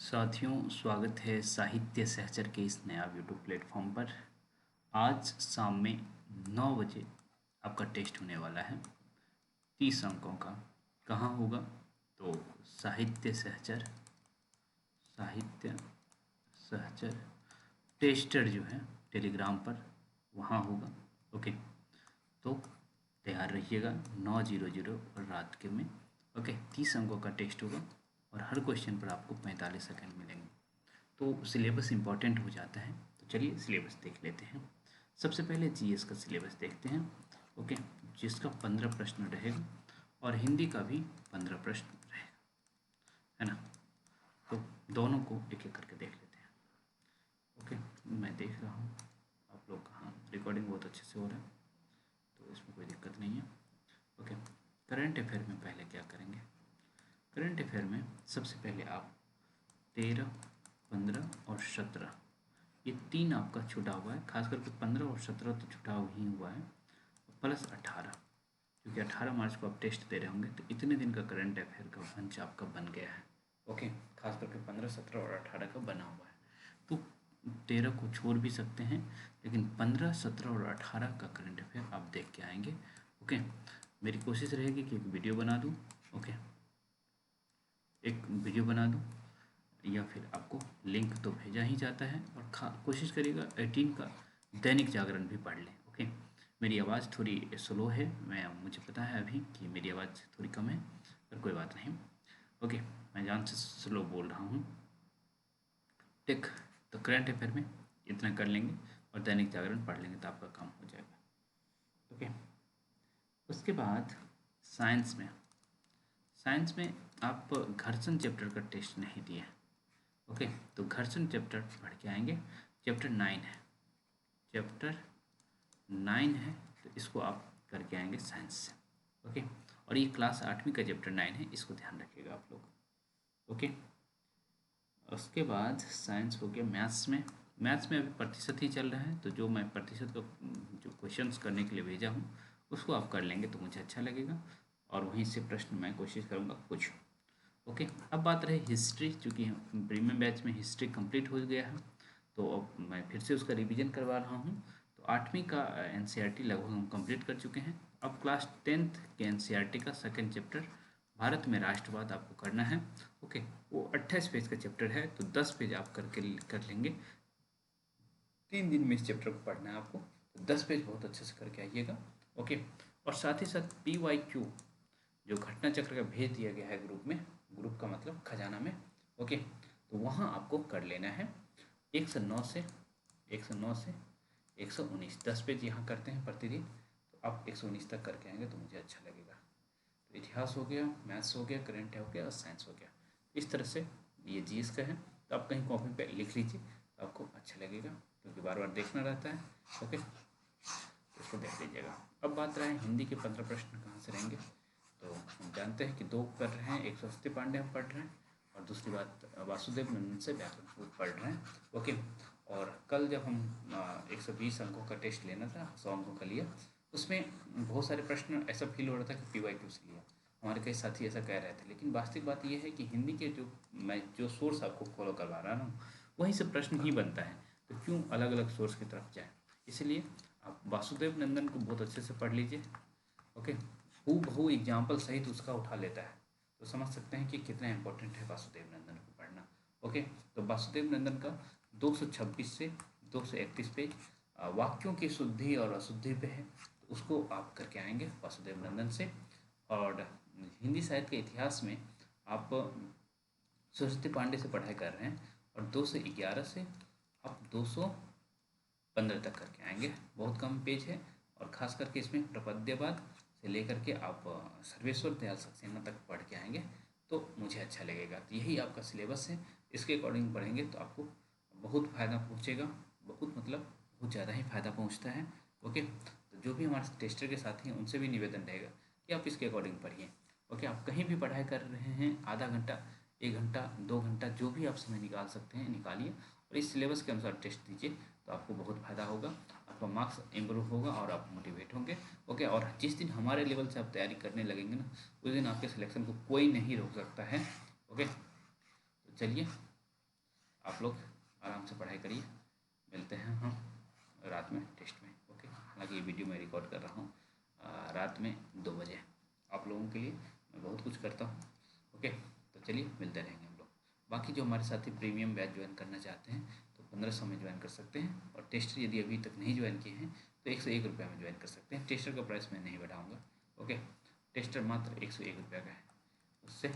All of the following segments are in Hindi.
साथियों, स्वागत है साहित्य सहचर के इस नया यूट्यूब प्लेटफॉर्म पर। आज शाम में 9 बजे आपका टेस्ट होने वाला है 30 अंकों का। कहाँ होगा? तो साहित्य सहचर टेस्टर जो है टेलीग्राम पर, वहाँ होगा। ओके, तो तैयार रहिएगा 9:00 रात के में। ओके, 30 अंकों का टेस्ट होगा और हर क्वेश्चन पर आपको 45 सेकंड मिलेंगे। तो सिलेबस इम्पॉर्टेंट हो जाता है। तो चलिए सिलेबस देख लेते हैं। सबसे पहले जीएस का सिलेबस देखते हैं। ओके, जिसका 15 प्रश्न रहेगा और हिंदी का भी 15 प्रश्न रहेगा, है ना। तो दोनों को एक एक करके देख लेते हैं। ओके, मैं देख रहा हूँ आप लोग कहाँ, रिकॉर्डिंग बहुत अच्छे से हो रहा है तो इसमें कोई दिक्कत नहीं है। ओके, करंट अफेयर में पहले क्या करेंगे? करंट अफेयर में सबसे पहले आप 13, 15 और 17, ये 3 आपका छूटा हुआ है। खास करके 15 और 17 तो छूटा ही हुआ है, प्लस 18, क्योंकि 18 मार्च को आप टेस्ट दे रहे होंगे। तो इतने दिन का करंट अफेयर का मंच आपका बन गया है। ओके, खास करके 15, 17 और 18 का बना हुआ है। तो 13 को छोड़ भी सकते हैं, लेकिन 15, 17 और 18 का करंट अफेयर आप देख के आएंगे। ओके, मेरी कोशिश रहेगी कि एक वीडियो बना दूँ। ओके, एक वीडियो बना दूँ या फिर आपको लिंक तो भेजा ही जाता है। और कोशिश करिएगा 18 का दैनिक जागरण भी पढ़ लें। ओके, मेरी आवाज़ थोड़ी स्लो है, मुझे पता है अभी कि मेरी आवाज़ थोड़ी कम है, पर कोई बात नहीं। ओके, मैं जान से स्लो बोल रहा हूँ। ठीक, तो करंट अफेयर में इतना कर लेंगे और दैनिक जागरण पढ़ लेंगे तो आपका काम हो जाएगा। ओके, उसके बाद साइंस में आप घर्षण चैप्टर का टेस्ट नहीं दिए। ओके, तो घर्षण चैप्टर पढ़ के आएंगे। चैप्टर 9 है, तो इसको आप करके आएंगे साइंस से। ओके, और ये क्लास 8वीं का चैप्टर 9 है, इसको ध्यान रखिएगा आप लोग। ओके, उसके बाद साइंस हो गया। मैथ्स में अभी प्रतिशत ही चल रहा है, तो जो मैं प्रतिशत का जो क्वेश्चंस करने के लिए भेजा हूँ उसको आप कर लेंगे तो मुझे अच्छा लगेगा, और वहीं से प्रश्न मैं कोशिश करूँगा कुछ। ओके, अब बात रही हिस्ट्री। चूँकि प्रीमियम बैच में हिस्ट्री कंप्लीट हो गया है, तो अब मैं फिर से उसका रिवीजन करवा रहा हूँ। तो 8वीं का एनसीईआरटी लगभग हम कंप्लीट कर चुके हैं। अब क्लास 10th के एनसीईआरटी का सेकंड चैप्टर भारत में राष्ट्रवाद आपको करना है। ओके, वो 28 पेज का चैप्टर है, तो 10 पेज आप कर लेंगे। 3 दिन में इस चैप्टर को पढ़ना है आपको, तो 10 पेज बहुत अच्छे से करके आइएगा। ओके, और साथ ही साथ PYQ जो घटना चक्र का भेज दिया गया है ग्रुप में, ग्रुप का मतलब खजाना में। ओके, तो वहाँ आपको कर लेना है 109 से 119, 10 पेज यहाँ करते हैं प्रतिदिन, तो आप 119 तक करके आएंगे तो मुझे अच्छा लगेगा। तो इतिहास हो गया, मैथ्स हो गया, करंट हो गया और साइंस हो गया। इस तरह से ये जीएस का है, तो आप कहीं कॉपी पे लिख लीजिए तो आपको अच्छा लगेगा, क्योंकि बार बार देखना रहता है। ओके, इसको देख लीजिएगा। अब बात रहे हिंदी के 15 प्रश्न कहाँ से रहेंगे, तो हम जानते हैं कि 2 पढ़ रहे हैं, एक सरस्वती पांडे हम पढ़ रहे हैं, और दूसरी बात वासुदेव नंदन से व्याकरण सूत्र पढ़ रहे हैं। ओके, और कल जब हम 120 अंकों का टेस्ट लेना था, 100 अंकों का लिया, उसमें बहुत सारे प्रश्न ऐसा फील हो रहा था कि PYQ से लिया। हमारे कई साथी ऐसा कह रहे थे, लेकिन वास्तविक बात यह है कि हिंदी के मैं जो सोर्स आपको फॉलो करवा रहा हूँ वहीं से प्रश्न ही बनता है, तो क्यों अलग अलग सोर्स की तरफ जाए। इसलिए आप वासुदेव नंदन को बहुत अच्छे से पढ़ लीजिए। ओके, हूबहू एग्जाम्पल सहित उसका उठा लेता है, तो समझ सकते हैं कि कितना इंपॉर्टेंट है वासुदेव नंदन को पढ़ना। ओके, तो वासुदेव नंदन का 226 से 231 पेज वाक्यों की शुद्धि और अशुद्धि पे है, तो उसको आप करके आएंगे वासुदेव नंदन से। और हिंदी साहित्य के इतिहास में आप सरस्वती पांडे से पढ़ाई कर रहे हैं, और 2 से 11 से आप 215 तक करके आएंगे। बहुत कम पेज है, और ख़ास करके इसमें प्रपद्यवाद से लेकर के आप सर्वेश्वर दयाल सक्सेना तक पढ़ के आएंगे तो मुझे अच्छा लगेगा। तो यही आपका सिलेबस है, इसके अकॉर्डिंग पढ़ेंगे तो आपको बहुत फ़ायदा पहुँचेगा। बहुत मतलब बहुत ज़्यादा ही फ़ायदा पहुँचता है। ओके, तो जो भी हमारे टेस्टर के साथी हैं उनसे भी निवेदन रहेगा कि आप इसके अकॉर्डिंग पढ़िए। ओके, आप कहीं भी पढ़ाई कर रहे हैं, आधा घंटा, 1 घंटा, 2 घंटा, जो भी आप समय निकाल सकते हैं निकालिए, और इस सिलेबस के अनुसार टेस्ट दीजिए, तो आपको बहुत फ़ायदा होगा, आपका मार्क्स इम्प्रूव होगा और आप मोटिवेट होंगे। ओके, और जिस दिन हमारे लेवल से आप तैयारी करने लगेंगे ना, उस दिन आपके सिलेक्शन को कोई नहीं रोक सकता है। ओके, तो चलिए आप लोग आराम से पढ़ाई करिए। मिलते हैं हम रात में टेस्ट में। ओके, हालांकि ये वीडियो मैं रिकॉर्ड कर रहा हूँ रात में 2 बजे। आप लोगों के लिए मैं बहुत कुछ करता हूँ। ओके, तो चलिए मिलते रहेंगे हम लोग। बाकी जो हमारे साथी प्रीमियम बैच ज्वाइन करना चाहते हैं तो 1500 में ज्वाइन कर सकते हैं, और टेस्टर यदि अभी तक नहीं ज्वाइन किए हैं तो 101 रुपये में ज्वाइन कर सकते हैं। टेस्टर का प्राइस मैं नहीं बढ़ाऊँगा। ओके, टेस्टर मात्र 101 रुपये का है, उससे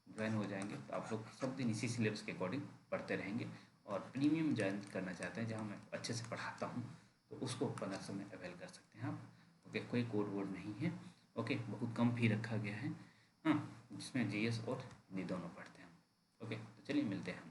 ज्वाइन हो जाएंगे तो आप लोग सब दिन इसी सिलेबस के अकॉर्डिंग पढ़ते रहेंगे। और प्रीमियम ज्वाइन करना चाहते हैं जहाँ मैं अच्छे से पढ़ाता हूँ तो उसको 1500 में अवेल कर सकते हैं आप। ओके, कोई कोड वोड नहीं है। ओके, बहुत कम फी रखा गया है, हाँ, जिसमें जीएस और हिंदी दोनों पढ़ते हैं। ओके, तो चलिए मिलते हैं हम।